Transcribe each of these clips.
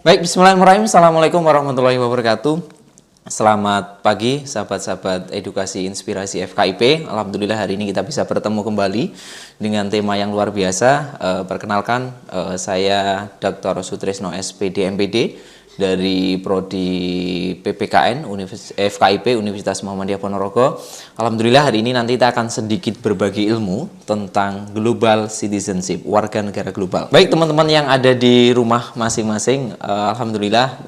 Baik, bismillahirrahmanirrahim. Assalamualaikum warahmatullahi wabarakatuh. Selamat pagi sahabat-sahabat edukasi inspirasi FKIP. Alhamdulillah hari ini kita bisa bertemu kembali dengan tema yang luar biasa. Perkenalkan, saya Dr. Sutrisno SPD MPD dari Prodi PPKN FKIP Universitas Muhammadiyah Ponorogo. Alhamdulillah hari ini nanti kita akan sedikit berbagi ilmu tentang global citizenship, warga negara global. Baik teman-teman yang ada di rumah masing-masing, alhamdulillah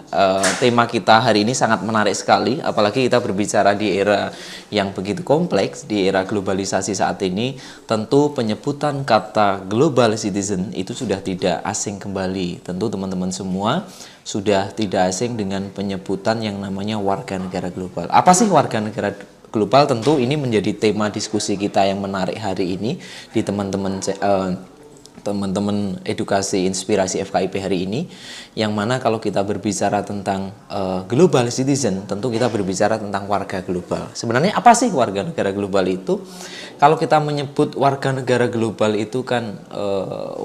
tema kita hari ini sangat menarik sekali, apalagi kita berbicara di era yang begitu kompleks, di era globalisasi saat ini. Tentu penyebutan kata global citizen itu sudah tidak asing kembali. Tentu teman-teman semua sudah tidak asing dengan penyebutan yang namanya warga negara global. Apa sih warga negara global? Tentu ini menjadi tema diskusi kita yang menarik hari ini di teman-teman edukasi inspirasi FKIP hari ini, yang mana kalau kita berbicara tentang global citizen, tentu kita berbicara tentang warga global. Sebenarnya apa sih warga negara global itu? Kalau kita menyebut warga negara global itu kan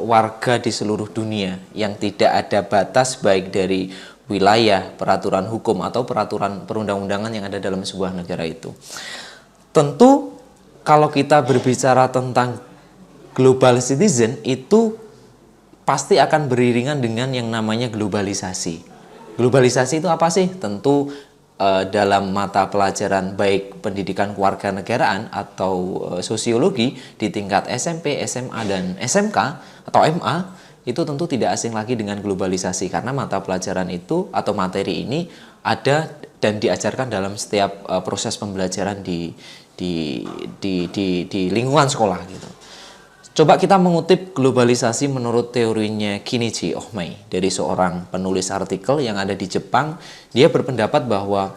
warga di seluruh dunia yang tidak ada batas, baik dari wilayah, peraturan hukum atau peraturan perundang-undangan yang ada dalam sebuah negara itu. Tentu kalau kita berbicara tentang global citizen itu pasti akan beriringan dengan yang namanya globalisasi. Globalisasi itu apa sih? Tentu dalam mata pelajaran baik pendidikan kewarganegaraan atau sosiologi di tingkat SMP, SMA, dan SMK atau MA itu tentu tidak asing lagi dengan globalisasi, karena mata pelajaran itu atau materi ini ada dan diajarkan dalam setiap proses pembelajaran di lingkungan sekolah gitu. Coba kita mengutip globalisasi menurut teorinya Kenichi Ohmae dari seorang penulis artikel yang ada di Jepang. Dia berpendapat bahwa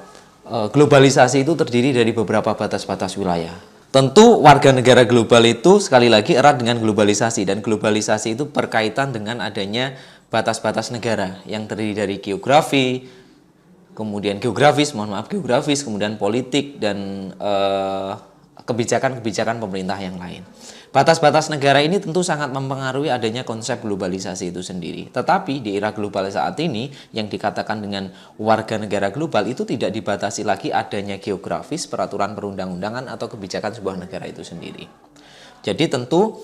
globalisasi itu terdiri dari beberapa batas-batas wilayah. Tentu warga negara global itu sekali lagi erat dengan globalisasi, dan globalisasi itu berkaitan dengan adanya batas-batas negara yang terdiri dari geografi, kemudian geografis, kemudian politik, dan kebijakan-kebijakan pemerintah yang lain. Batas-batas negara ini tentu sangat mempengaruhi adanya konsep globalisasi itu sendiri. Tetapi di era global saat ini, yang dikatakan dengan warga negara global itu tidak dibatasi lagi adanya geografis, peraturan perundang-undangan, atau kebijakan sebuah negara itu sendiri. Jadi tentu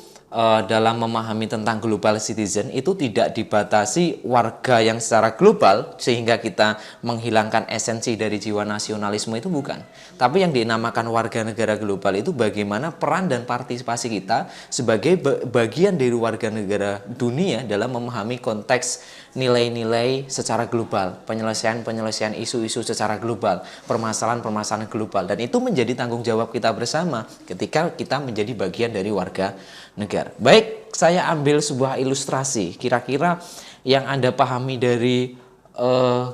dalam memahami tentang global citizen itu tidak dibatasi warga yang secara global sehingga kita menghilangkan esensi dari jiwa nasionalisme, itu bukan. Tapi yang dinamakan warga negara global itu bagaimana peran dan partisipasi kita sebagai bagian dari warga negara dunia dalam memahami konteks nilai-nilai secara global, penyelesaian isu-isu secara global, permasalahan-permasalahan global, dan itu menjadi tanggung jawab kita bersama ketika kita menjadi bagian dari warga negara. Baik, saya ambil sebuah ilustrasi. Kira-kira yang Anda pahami dari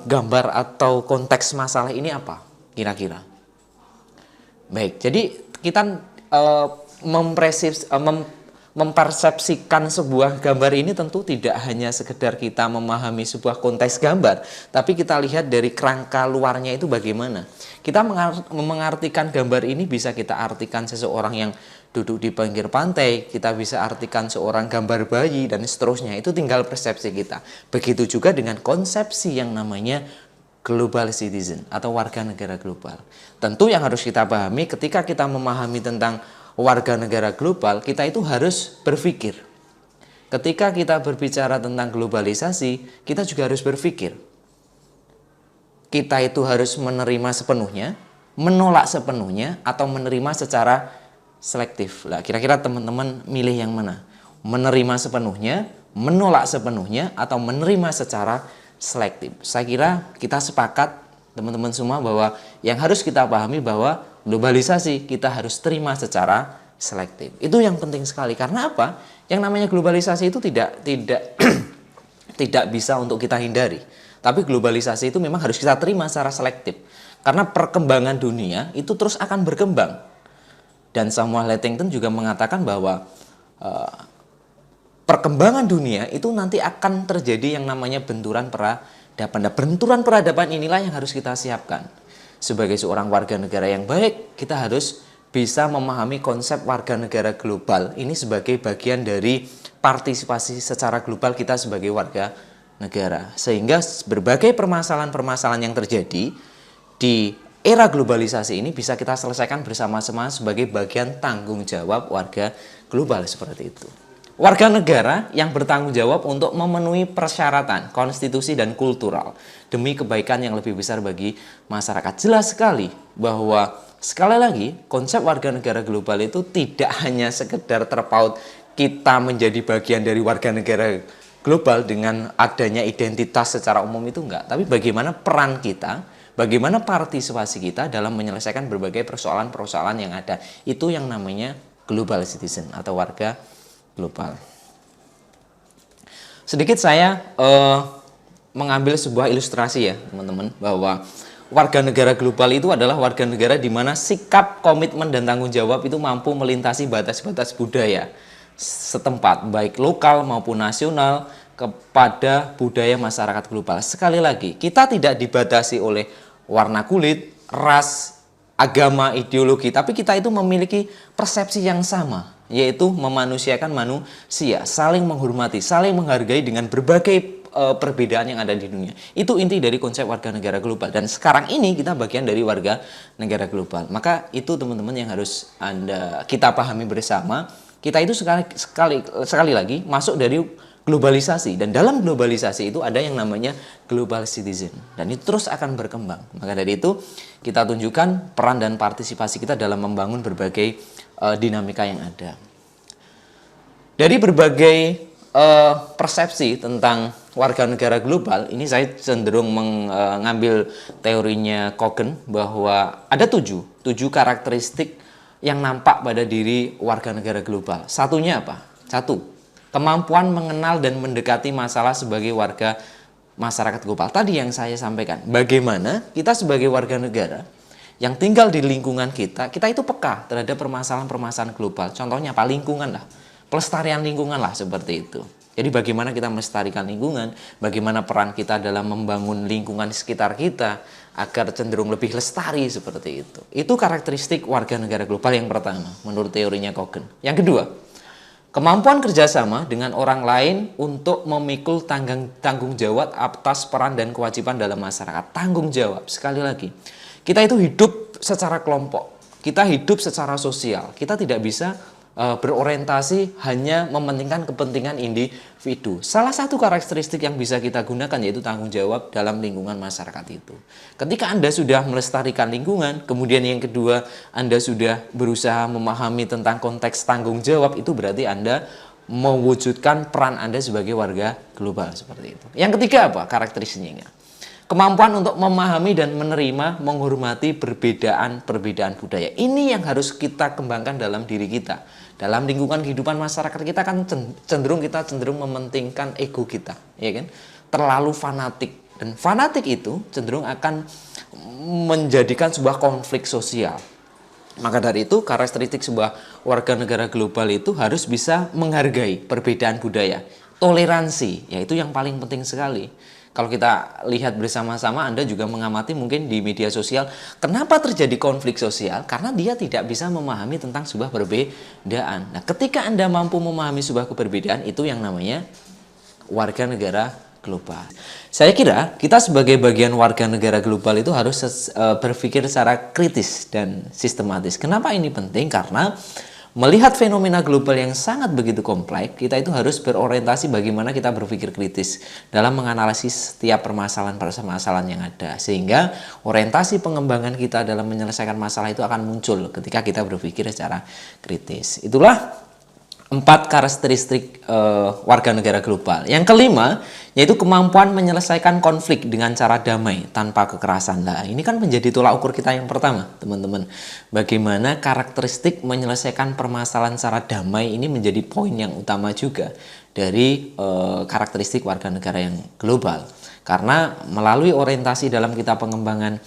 gambar atau konteks masalah ini apa? Kira-kira. Baik, jadi kita mempersepsikan sebuah gambar ini tentu tidak hanya sekedar kita memahami sebuah konteks gambar, tapi kita lihat dari kerangka luarnya itu bagaimana. Kita mengartikan gambar ini bisa kita artikan seseorang yang duduk di pinggir pantai, kita bisa artikan seorang gambar bayi, dan seterusnya. Itu tinggal persepsi kita. Begitu juga dengan konsepsi yang namanya global citizen atau warga negara global. Tentu yang harus kita pahami ketika kita memahami tentang warga negara global, kita itu harus berpikir. Ketika kita berbicara tentang globalisasi, kita juga harus berpikir. Kita itu harus menerima sepenuhnya, menolak sepenuhnya, atau menerima secara selektif. Nah, kira-kira teman-teman milih yang mana? Menerima sepenuhnya, menolak sepenuhnya, atau menerima secara selektif? Saya kira kita sepakat teman-teman semua bahwa yang harus kita pahami bahwa globalisasi kita harus terima secara selektif. Itu yang penting sekali. Karena apa? Yang namanya globalisasi itu tidak tidak bisa untuk kita hindari. Tapi globalisasi itu memang harus kita terima secara selektif. Karena perkembangan dunia itu terus akan berkembang. Dan Samuel Huntington juga mengatakan bahwa perkembangan dunia itu nanti akan terjadi yang namanya benturan peradaban. Nah, benturan peradaban inilah yang harus kita siapkan. Sebagai seorang warga negara yang baik, kita harus bisa memahami konsep warga negara global ini sebagai bagian dari partisipasi secara global kita sebagai warga negara. Sehingga berbagai permasalahan-permasalahan yang terjadi di era globalisasi ini bisa kita selesaikan bersama-sama sebagai bagian tanggung jawab warga global seperti itu. Warga negara yang bertanggung jawab untuk memenuhi persyaratan konstitusi dan kultural demi kebaikan yang lebih besar bagi masyarakat. Jelas sekali bahwa sekali lagi konsep warga negara global itu tidak hanya sekedar terpaut kita menjadi bagian dari warga negara global dengan adanya identitas secara umum itu enggak, tapi bagaimana peran kita, bagaimana partisipasi kita dalam menyelesaikan berbagai persoalan-persoalan yang ada. Itu yang namanya global citizen atau warga global. Sedikit saya mengambil sebuah ilustrasi ya teman-teman, bahwa warga negara global itu adalah warga negara di mana sikap, komitmen, dan tanggung jawab itu mampu melintasi batas-batas budaya setempat, baik lokal maupun nasional, kepada budaya masyarakat global. Sekali lagi, kita tidak dibatasi oleh warna kulit, ras, agama, ideologi, tapi kita itu memiliki persepsi yang sama, yaitu memanusiakan manusia, saling menghormati, saling menghargai dengan berbagai perbedaan yang ada di dunia. Itu inti dari konsep warga negara global, dan sekarang ini kita bagian dari warga negara global. Maka itu teman-teman yang harus kita pahami bersama. Kita itu sekali lagi masuk dari globalisasi, dan dalam globalisasi itu ada yang namanya global citizen, dan itu terus akan berkembang. Maka dari itu kita tunjukkan peran dan partisipasi kita dalam membangun berbagai dinamika yang ada. Dari berbagai persepsi tentang warga negara global ini, saya cenderung mengambil teorinya Kogen bahwa ada tujuh karakteristik yang nampak pada diri warga negara global. Satunya apa? Satu, kemampuan mengenal dan mendekati masalah sebagai warga masyarakat global. Tadi yang saya sampaikan, bagaimana kita sebagai warga negara yang tinggal di lingkungan kita itu peka terhadap permasalahan-permasalahan global. Contohnya apa? Lingkungan lah, pelestarian lingkungan lah, seperti itu. Jadi bagaimana kita melestarikan lingkungan, bagaimana peran kita dalam membangun lingkungan sekitar kita agar cenderung lebih lestari, seperti itu. Itu karakteristik warga negara global yang pertama menurut teorinya Kogen. Yang kedua, kemampuan kerjasama dengan orang lain untuk memikul tanggung jawab atas peran dan kewajiban dalam masyarakat. Tanggung jawab, sekali lagi, kita itu hidup secara kelompok, kita hidup secara sosial, kita tidak bisa berorientasi hanya mementingkan kepentingan individu. Salah satu karakteristik yang bisa kita gunakan yaitu tanggung jawab dalam lingkungan masyarakat itu. Ketika Anda sudah melestarikan lingkungan, kemudian yang kedua Anda sudah berusaha memahami tentang konteks tanggung jawab, itu berarti Anda mewujudkan peran Anda sebagai warga global, seperti itu. Yang ketiga apa karakteristiknya? Kemampuan untuk memahami dan menerima, menghormati perbedaan budaya. Ini yang harus kita kembangkan dalam diri kita. Dalam lingkungan kehidupan masyarakat kita kan cenderung mementingkan ego kita, ya kan? Terlalu fanatik, dan fanatik itu cenderung akan menjadikan sebuah konflik sosial. Maka dari itu karakteristik sebuah warga negara global itu harus bisa menghargai perbedaan budaya, toleransi, yaitu yang paling penting sekali. Kalau kita lihat bersama-sama, Anda juga mengamati mungkin di media sosial, kenapa terjadi konflik sosial? Karena dia tidak bisa memahami tentang sebuah perbedaan. Nah, ketika Anda mampu memahami sebuah perbedaan, itu yang namanya warga negara global. Saya kira kita sebagai bagian warga negara global itu harus berpikir secara kritis dan sistematis. Kenapa ini penting? Karena melihat fenomena global yang sangat begitu kompleks, kita itu harus berorientasi bagaimana kita berpikir kritis dalam menganalisis setiap permasalahan yang ada. Sehingga orientasi pengembangan kita dalam menyelesaikan masalah itu akan muncul ketika kita berpikir secara kritis. Itulah 4 karakteristik warga negara global. Yang kelima, yaitu kemampuan menyelesaikan konflik dengan cara damai tanpa kekerasan. Nah, ini kan menjadi tolak ukur kita yang pertama, teman-teman. Bagaimana karakteristik menyelesaikan permasalahan secara damai ini menjadi poin yang utama juga dari karakteristik warga negara yang global. Karena melalui orientasi dalam kita pengembangan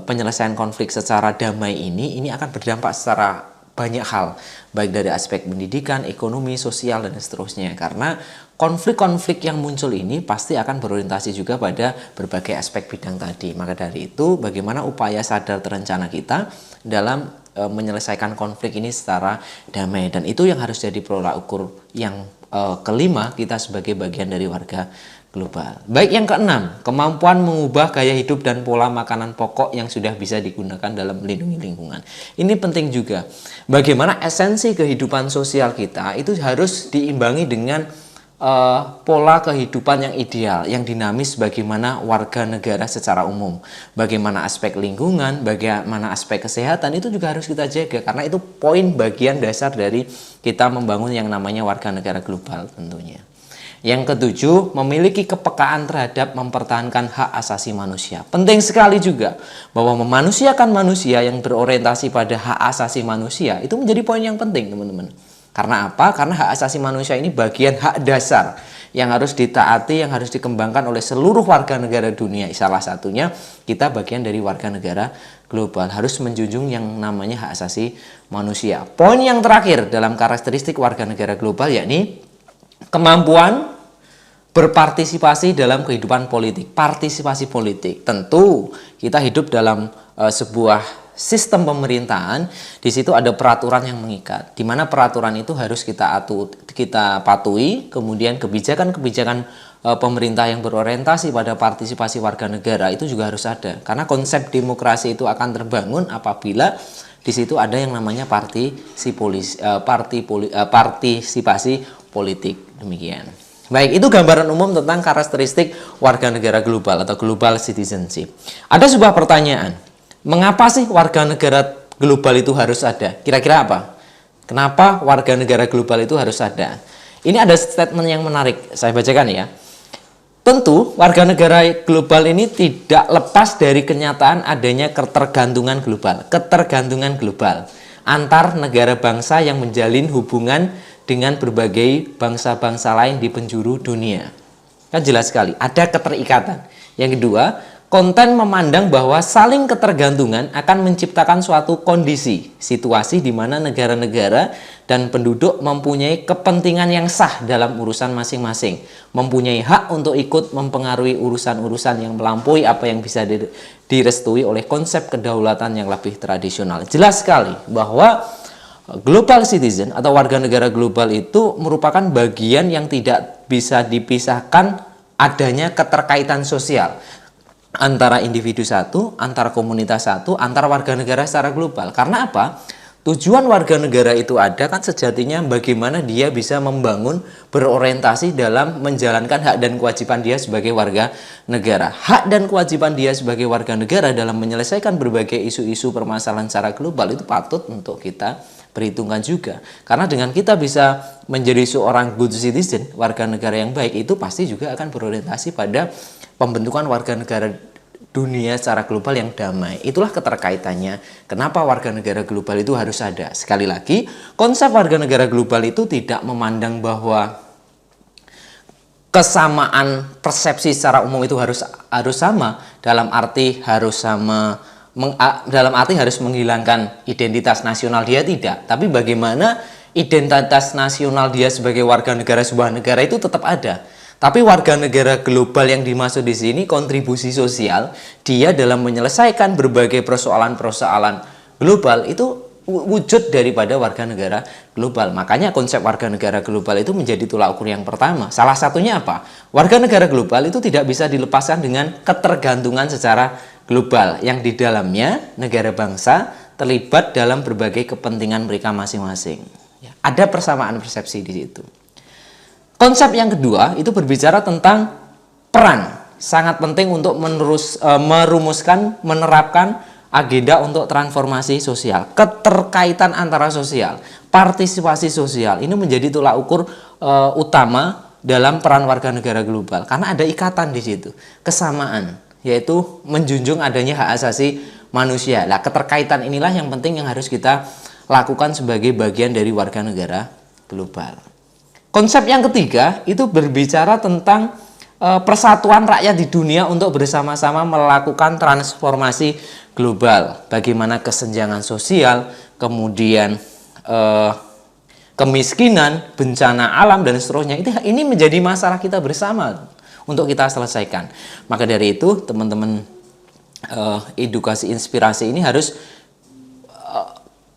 penyelesaian konflik secara damai ini akan berdampak secara banyak hal, baik dari aspek pendidikan, ekonomi, sosial, dan seterusnya. Karena konflik-konflik yang muncul ini pasti akan berorientasi juga pada berbagai aspek bidang tadi. Maka dari itu, bagaimana upaya sadar terencana kita dalam menyelesaikan konflik ini secara damai. Dan itu yang harus jadi tolak ukur yang kelima kita sebagai bagian dari warga global. Baik, yang keenam, kemampuan mengubah gaya hidup dan pola makanan pokok yang sudah bisa digunakan dalam melindungi lingkungan. Ini penting juga. Bagaimana esensi kehidupan sosial kita itu harus diimbangi dengan pola kehidupan yang ideal, yang dinamis, bagaimana warga negara secara umum. Bagaimana aspek lingkungan, bagaimana aspek kesehatan, itu juga harus kita jaga. Karena itu poin bagian dasar dari kita membangun yang namanya warga negara global tentunya. Yang ketujuh, memiliki kepekaan terhadap mempertahankan hak asasi manusia. Penting sekali juga bahwa memanusiakan manusia yang berorientasi pada hak asasi manusia itu menjadi poin yang penting, teman-teman. Karena apa? Karena hak asasi manusia ini bagian hak dasar yang harus ditaati, yang harus dikembangkan oleh seluruh warga negara dunia. Salah satunya kita bagian dari warga negara global, harus menjunjung yang namanya hak asasi manusia. Poin yang terakhir dalam karakteristik warga negara global yakni kemampuan berpartisipasi dalam kehidupan politik. Partisipasi politik. Tentu kita hidup dalam sebuah sistem pemerintahan. Di situ ada peraturan yang mengikat, di mana peraturan itu harus kita patuhi. Kemudian kebijakan-kebijakan pemerintah yang berorientasi pada partisipasi warga negara itu juga harus ada, karena konsep demokrasi itu akan terbangun apabila di situ ada yang namanya partisipasi politik. Demikian. Baik, itu gambaran umum tentang karakteristik warga negara global atau global citizenship. Ada sebuah pertanyaan, mengapa sih warga negara global itu harus ada? Kira-kira apa? Kenapa warga negara global itu harus ada? Ini ada statement yang menarik, saya bacakan ya. Tentu warga negara global ini tidak lepas dari kenyataan adanya ketergantungan global antar negara bangsa yang menjalin hubungan dengan berbagai bangsa-bangsa lain di penjuru dunia. Kan jelas sekali, ada keterikatan. Yang kedua, konten memandang bahwa saling ketergantungan akan menciptakan suatu kondisi, situasi di mana negara-negara dan penduduk mempunyai kepentingan yang sah dalam urusan masing-masing, mempunyai hak untuk ikut mempengaruhi urusan-urusan yang melampaui apa yang bisa direstui oleh konsep kedaulatan yang lebih tradisional. Jelas sekali bahwa global citizen atau warga negara global itu merupakan bagian yang tidak bisa dipisahkan adanya keterkaitan sosial antara individu satu, antara komunitas satu, antara warga negara secara global. Karena apa? Tujuan warga negara itu ada kan sejatinya bagaimana dia bisa membangun, berorientasi dalam menjalankan hak dan kewajiban dia sebagai warga negara. Hak dan kewajiban dia sebagai warga negara dalam menyelesaikan berbagai isu-isu permasalahan secara global itu patut untuk kita perhitungkan juga. Karena dengan kita bisa menjadi seorang good citizen, warga negara yang baik, itu pasti juga akan berorientasi pada pembentukan warga negara dunia secara global yang damai. Itulah keterkaitannya. Kenapa warga negara global itu harus ada? Sekali lagi, konsep warga negara global itu tidak memandang bahwa kesamaan persepsi secara umum itu harus sama, dalam arti harus menghilangkan identitas nasional dia, tidak. Tapi bagaimana identitas nasional dia sebagai warga negara sebuah negara itu tetap ada. Tapi warga negara global yang dimaksud di sini kontribusi sosial dia dalam menyelesaikan berbagai persoalan-persoalan global itu wujud daripada warga negara global. Makanya konsep warga negara global itu menjadi tolak ukur yang pertama. Salah satunya apa? Warga negara global itu tidak bisa dilepaskan dengan ketergantungan secara global yang di dalamnya negara bangsa terlibat dalam berbagai kepentingan mereka masing-masing. Ada persamaan persepsi di situ. Konsep yang kedua itu berbicara tentang peran. Sangat penting untuk merumuskan, menerapkan agenda untuk transformasi sosial. Keterkaitan antara sosial, partisipasi sosial ini menjadi tolak ukur utama dalam peran warga negara global. Karena ada ikatan di situ, kesamaan, yaitu menjunjung adanya hak asasi manusia. Nah, keterkaitan inilah yang penting yang harus kita lakukan sebagai bagian dari warga negara global. Konsep yang ketiga itu berbicara tentang persatuan rakyat di dunia untuk bersama-sama melakukan transformasi global. Bagaimana kesenjangan sosial, kemudian kemiskinan, bencana alam dan seterusnya. Ini menjadi masalah kita bersama untuk kita selesaikan. Maka dari itu teman-teman edukasi inspirasi ini harus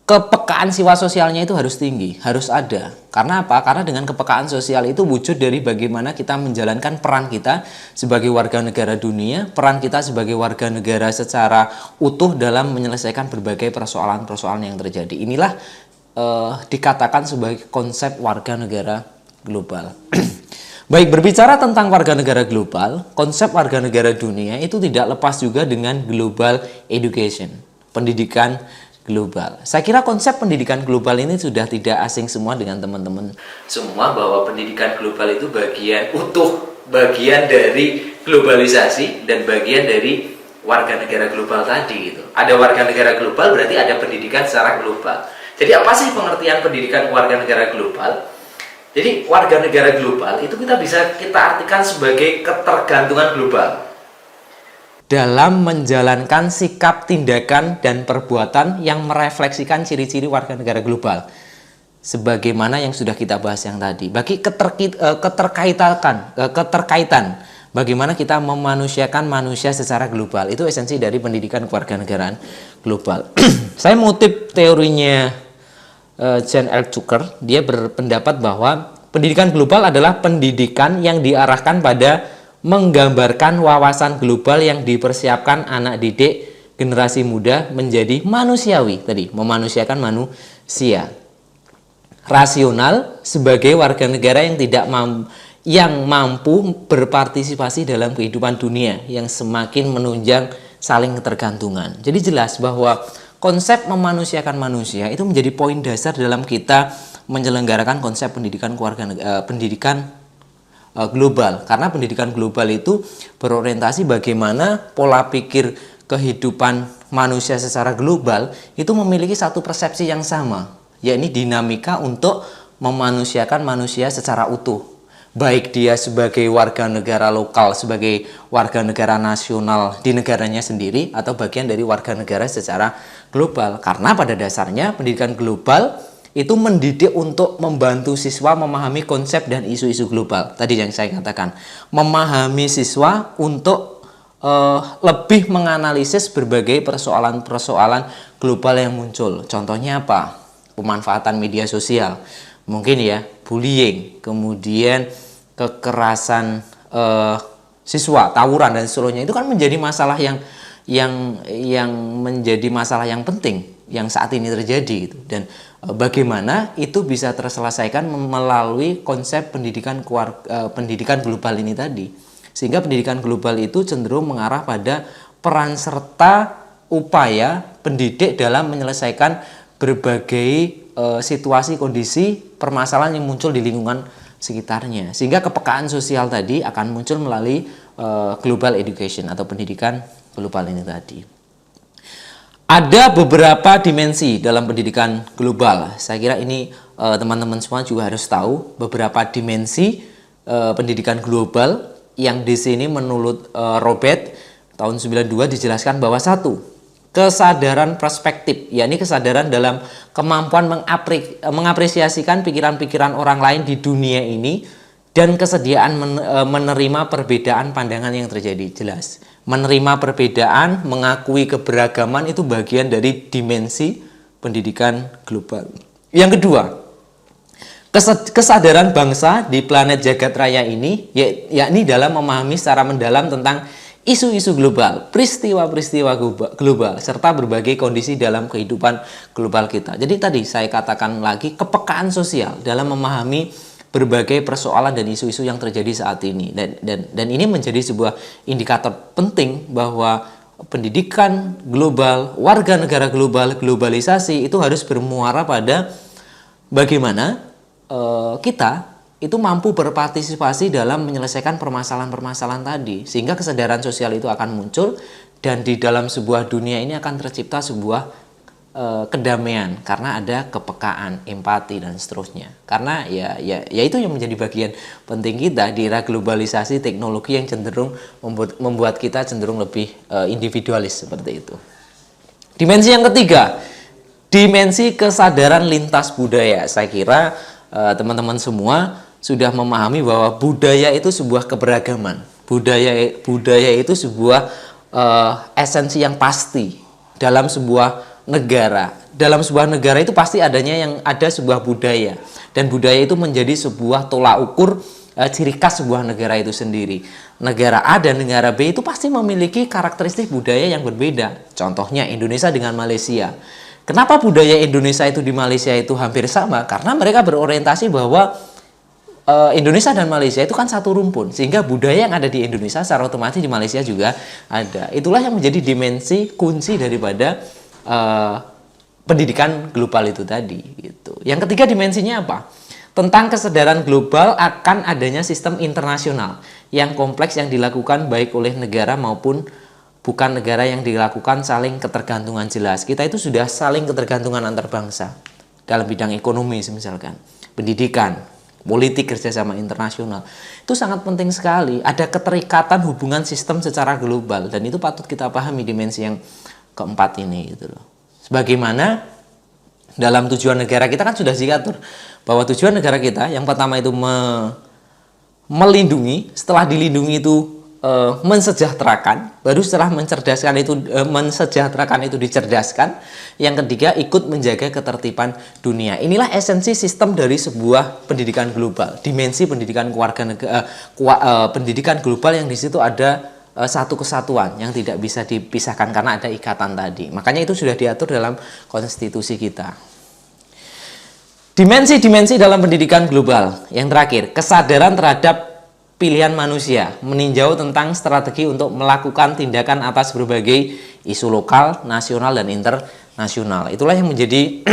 kepekaan sifat sosialnya itu harus tinggi, harus ada. Karena apa? Karena dengan kepekaan sosial itu wujud dari bagaimana kita menjalankan peran kita sebagai warga negara dunia, peran kita sebagai warga negara secara utuh dalam menyelesaikan berbagai persoalan-persoalan yang terjadi. Inilah dikatakan sebagai konsep warga negara global. Baik, berbicara tentang warga negara global, konsep warga negara dunia itu tidak lepas juga dengan global education, pendidikan global. Saya kira konsep pendidikan global ini sudah tidak asing semua dengan teman-teman semua, bahwa pendidikan global itu bagian utuh, bagian dari globalisasi dan bagian dari warga negara global tadi gitu. Ada warga negara global berarti ada pendidikan secara global. Jadi apa sih pengertian pendidikan warga negara global? Jadi warga negara global itu kita artikan sebagai ketergantungan global dalam menjalankan sikap, tindakan, dan perbuatan yang merefleksikan ciri-ciri warga negara global. Sebagaimana yang sudah kita bahas yang tadi. Bagi keterkaitan, bagaimana kita memanusiakan manusia secara global. Itu esensi dari pendidikan kewarganegaraan global. Saya mengutip teorinya Jan L. Zucker. Dia berpendapat bahwa pendidikan global adalah pendidikan yang diarahkan pada menggambarkan wawasan global yang dipersiapkan anak didik generasi muda menjadi manusiawi, tadi memanusiakan manusia rasional sebagai warga negara yang mampu berpartisipasi dalam kehidupan dunia yang semakin menunjang saling ketergantungan. Jadi jelas bahwa konsep memanusiakan manusia itu menjadi poin dasar dalam kita menyelenggarakan konsep pendidikan global, karena pendidikan global itu berorientasi bagaimana pola pikir kehidupan manusia secara global itu memiliki satu persepsi yang sama, yakni dinamika untuk memanusiakan manusia secara utuh, baik dia sebagai warga negara lokal, sebagai warga negara nasional di negaranya sendiri, atau bagian dari warga negara secara global. Karena pada dasarnya pendidikan global itu mendidik untuk membantu siswa memahami konsep dan isu-isu global. Tadi yang saya katakan, memahami siswa untuk lebih menganalisis berbagai persoalan-persoalan global yang muncul. Contohnya apa? Pemanfaatan media sosial, mungkin ya, bullying, kemudian kekerasan siswa, tawuran dan seterusnya. Itu kan menjadi masalah yang menjadi masalah yang penting yang saat ini terjadi gitu. Dan bagaimana itu bisa terselesaikan melalui konsep pendidikan global ini tadi, sehingga pendidikan global itu cenderung mengarah pada peran serta upaya pendidik dalam menyelesaikan berbagai situasi, kondisi, permasalahan yang muncul di lingkungan sekitarnya, sehingga kepekaan sosial tadi akan muncul melalui global education atau pendidikan global ini tadi. Ada beberapa dimensi dalam pendidikan global. Saya kira ini teman-teman semua juga harus tahu beberapa dimensi pendidikan global yang di sini menurut Robert tahun 92 dijelaskan bahwa satu, kesadaran perspektif, yakni kesadaran dalam kemampuan mengapresiasikan pikiran-pikiran orang lain di dunia ini dan kesediaan menerima perbedaan pandangan yang terjadi. Jelas, menerima perbedaan, mengakui keberagaman itu bagian dari dimensi pendidikan global. Yang kedua, kesadaran bangsa di planet jagat raya ini, yakni dalam memahami secara mendalam tentang isu-isu global, peristiwa-peristiwa global, serta berbagai kondisi dalam kehidupan global kita. Jadi tadi saya katakan lagi, kepekaan sosial dalam memahami berbagai persoalan dan isu-isu yang terjadi saat ini. Dan ini menjadi sebuah indikator penting bahwa pendidikan global, warga negara global, globalisasi itu harus bermuara pada bagaimana kita itu mampu berpartisipasi dalam menyelesaikan permasalahan-permasalahan tadi, sehingga kesadaran sosial itu akan muncul, dan di dalam sebuah dunia ini akan tercipta sebuah kedamaian karena ada kepekaan, empati dan seterusnya. Karena ya itu yang menjadi bagian penting kita di era globalisasi teknologi yang cenderung membuat kita cenderung lebih individualis seperti itu. Dimensi yang ketiga, dimensi kesadaran lintas budaya. Saya kira teman-teman semua sudah memahami bahwa budaya itu sebuah keberagaman. Budaya itu sebuah esensi yang pasti dalam sebuah negara, dalam sebuah negara itu pasti ada sebuah budaya, dan budaya itu menjadi sebuah tolak ukur ciri khas sebuah negara itu sendiri. Negara A dan negara B itu pasti memiliki karakteristik budaya yang berbeda. Contohnya Indonesia dengan Malaysia. Kenapa budaya Indonesia itu di Malaysia itu hampir sama? Karena mereka berorientasi bahwa Indonesia dan Malaysia itu kan satu rumpun, sehingga budaya yang ada di Indonesia secara otomatis di Malaysia juga ada. Itulah yang menjadi dimensi kunci daripada pendidikan global itu tadi. Gitu. Yang ketiga dimensinya apa? Tentang kesadaran global akan adanya sistem internasional yang kompleks yang dilakukan baik oleh negara maupun bukan negara, yang dilakukan saling ketergantungan jelas. Kita itu sudah saling ketergantungan antar bangsa dalam bidang ekonomi misalkan, pendidikan, politik, kerjasama internasional. Itu sangat penting sekali. Ada keterikatan hubungan sistem secara global, dan itu patut kita pahami dimensi yang keempat ini gitu loh. Sebagaimana dalam tujuan negara kita kan sudah diatur bahwa tujuan negara kita yang pertama itu melindungi, setelah dilindungi itu mensejahterakan, baru setelah mensejahterakan itu dicerdaskan, yang ketiga ikut menjaga ketertiban dunia. Inilah esensi sistem dari sebuah pendidikan global, dimensi pendidikan pendidikan global, yang di situ ada satu kesatuan yang tidak bisa dipisahkan karena ada ikatan tadi. Makanya itu sudah diatur dalam konstitusi kita. Dimensi-dimensi dalam pendidikan global. Yang terakhir, kesadaran terhadap pilihan manusia, meninjau tentang strategi untuk melakukan tindakan atas berbagai isu lokal, nasional, dan internasional. Itulah yang menjadi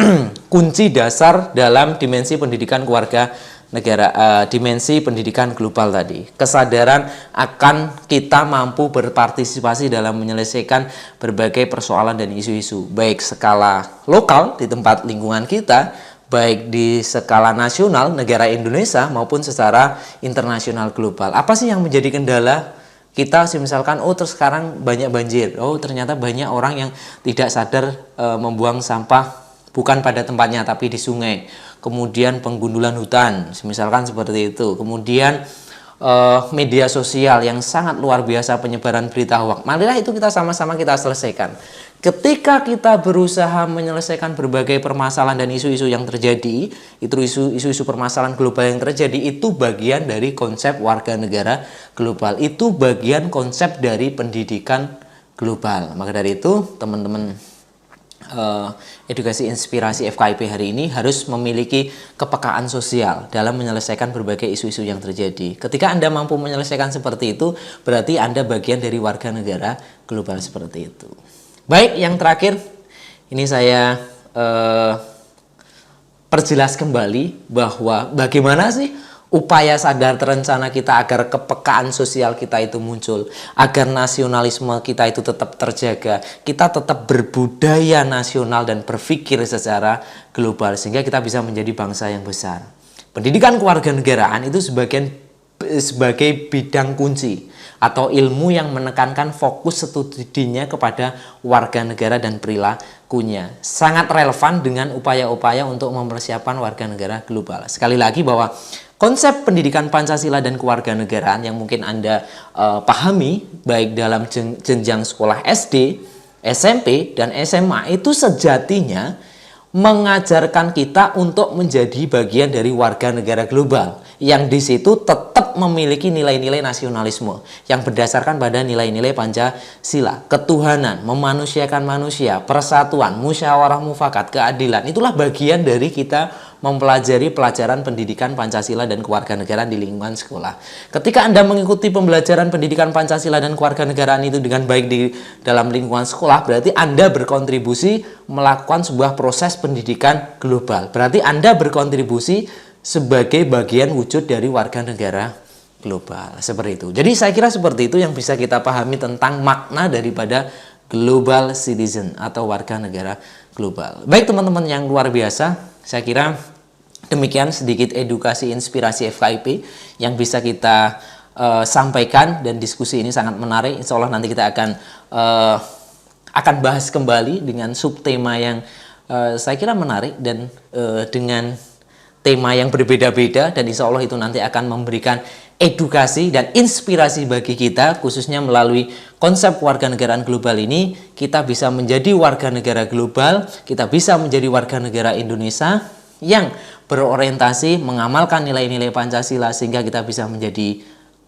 kunci dasar dalam dimensi pendidikan keluarga negara, dimensi pendidikan global tadi. Kesadaran akan kita mampu berpartisipasi dalam menyelesaikan berbagai persoalan dan isu-isu, baik skala lokal di tempat lingkungan kita, baik di skala nasional negara Indonesia maupun secara internasional global. Apa sih yang menjadi kendala kita? Misalkan, terus sekarang banyak banjir. Ternyata banyak orang yang tidak sadar membuang sampah bukan pada tempatnya tapi di sungai. Kemudian penggundulan hutan, misalkan seperti itu. Kemudian media sosial yang sangat luar biasa, penyebaran berita hoax. Marilah itu kita sama-sama kita selesaikan. Ketika kita berusaha menyelesaikan berbagai permasalahan dan isu-isu yang terjadi, itu isu-isu permasalahan global yang terjadi, itu bagian dari konsep warga negara global. Itu bagian konsep dari pendidikan global. Maka dari itu, teman-teman edukasi inspirasi FKIP hari ini harus memiliki kepekaan sosial dalam menyelesaikan berbagai isu-isu yang terjadi. Ketika Anda mampu menyelesaikan seperti itu, berarti Anda bagian dari warga negara global seperti itu. Baik, yang terakhir ini saya perjelas kembali bahwa bagaimana sih upaya sadar terencana kita agar kepekaan sosial kita itu muncul, agar nasionalisme kita itu tetap terjaga, kita tetap berbudaya nasional dan berpikir secara global sehingga kita bisa menjadi bangsa yang besar. Pendidikan kewarganegaraan itu sebagai bidang kunci atau ilmu yang menekankan fokus studinya kepada warga negara dan perilakunya. Sangat relevan dengan upaya-upaya untuk mempersiapkan warga negara global. Sekali lagi bahwa konsep pendidikan Pancasila dan kewarganegaraan yang mungkin Anda pahami baik dalam jenjang sekolah SD, SMP, dan SMA itu sejatinya mengajarkan kita untuk menjadi bagian dari warga negara global yang di situ tetap memiliki nilai-nilai nasionalisme yang berdasarkan pada nilai-nilai Pancasila, ketuhanan, memanusiakan manusia, persatuan, musyawarah mufakat, keadilan. Itulah bagian dari kita mempelajari pelajaran pendidikan Pancasila dan kewarganegaraan di lingkungan sekolah. Ketika Anda mengikuti pembelajaran pendidikan Pancasila dan kewarganegaraan itu dengan baik di dalam lingkungan sekolah, berarti Anda berkontribusi melakukan sebuah proses pendidikan global. Berarti Anda berkontribusi sebagai bagian wujud dari warga negara global. Seperti itu. Jadi saya kira seperti itu yang bisa kita pahami tentang makna daripada global citizen atau warga negara global. Baik teman-teman yang luar biasa, saya kira demikian sedikit edukasi inspirasi FKIP yang bisa kita sampaikan, dan diskusi ini sangat menarik. Insya Allah nanti kita akan bahas kembali dengan subtema yang saya kira menarik, dan dengan tema yang berbeda-beda, dan insya Allah itu nanti akan memberikan edukasi dan inspirasi bagi kita, khususnya melalui konsep warganegaraan global ini. Kita bisa menjadi warga negara global, kita bisa menjadi warga negara Indonesia yang berorientasi mengamalkan nilai-nilai Pancasila, sehingga kita bisa menjadi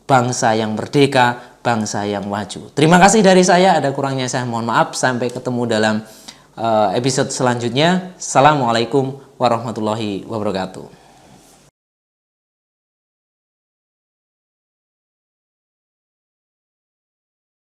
bangsa yang merdeka, bangsa yang maju. Terima kasih dari saya, ada kurangnya saya mohon maaf. Sampai ketemu dalam episode selanjutnya. Assalamualaikum warahmatullahi wabarakatuh.